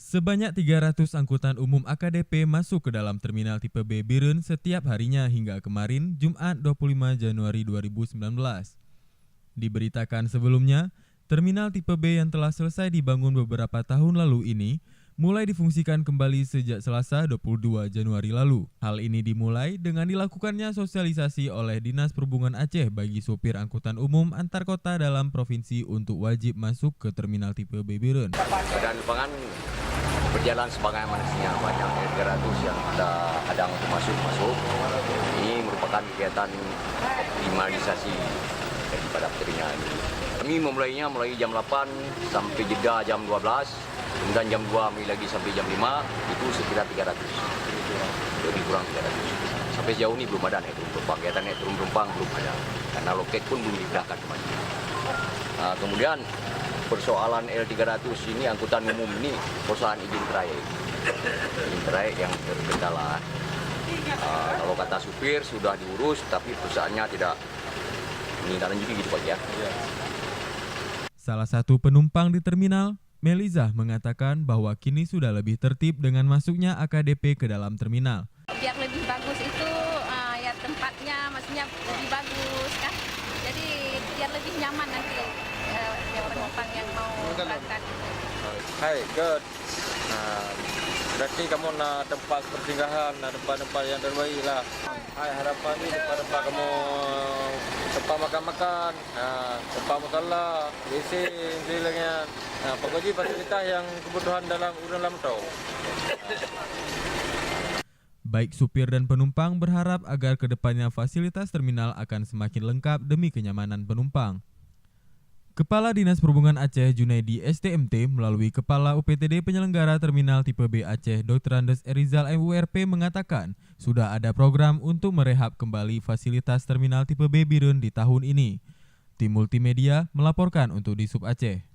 Sebanyak 300 angkutan umum AKDP masuk ke dalam terminal tipe B Biren setiap harinya hingga kemarin, Jumat 25 Januari 2019. Diberitakan sebelumnya, terminal tipe B yang telah selesai dibangun beberapa tahun lalu ini mulai difungsikan kembali sejak Selasa 22 Januari lalu. Hal ini dimulai dengan dilakukannya sosialisasi oleh Dinas Perhubungan Aceh bagi sopir angkutan umum antar kota dalam provinsi untuk wajib masuk ke terminal tipe B Biren. Keadaan lapangan berjalan sebagaimana mestinya, banyak 300 yang kita hadang untuk masuk. Ini merupakan kegiatan optimalisasi daripada terminal ini. Kami memulainya jam 8 sampai jeda jam 12, kemudian jam 2 lagi sampai jam 5, itu sekitar 300. Lebih kurang 300. Sampai sejauh ini belum ada naik turun penumpang, kegiatan naik turun penumpang belum ada. Karena loket pun belum digunakan kemarin. Kemudian persoalan L300 ini, angkutan umum ini, persoalan izin trayek. Izin trayek yang terkendala. Kalau kata supir sudah diurus, tapi perusahaannya tidak menindaklanjuti gitu Pak ya. Salah satu penumpang di terminal, Melizah, mengatakan bahwa kini sudah lebih tertib dengan masuknya AKDP ke dalam terminal. Biar lebih bagus itu ya tempatnya maksudnya lebih bagus kan. Jadi biar lebih nyaman nanti yang penumpang yang mau berangkat. Hai, good. Berarti kamu nak tempat persinggahan, tempat-tempat yang terbaik lah. Hai, harapan ni tempat-tempat kamu tempat makan-makan, tempat musala, WC, sebagainya. Pokoknya fasilitas yang kebutuhan dalam urang lamtau. Baik supir dan penumpang berharap agar kedepannya fasilitas terminal akan semakin lengkap demi kenyamanan penumpang. Kepala Dinas Perhubungan Aceh Junaidi STMT melalui Kepala UPTD Penyelenggara Terminal Tipe B Aceh Dr. Andes Erizal MURP mengatakan sudah ada program untuk merehab kembali fasilitas Terminal Tipe B Biren di tahun ini. Tim Multimedia melaporkan untuk Disub Aceh.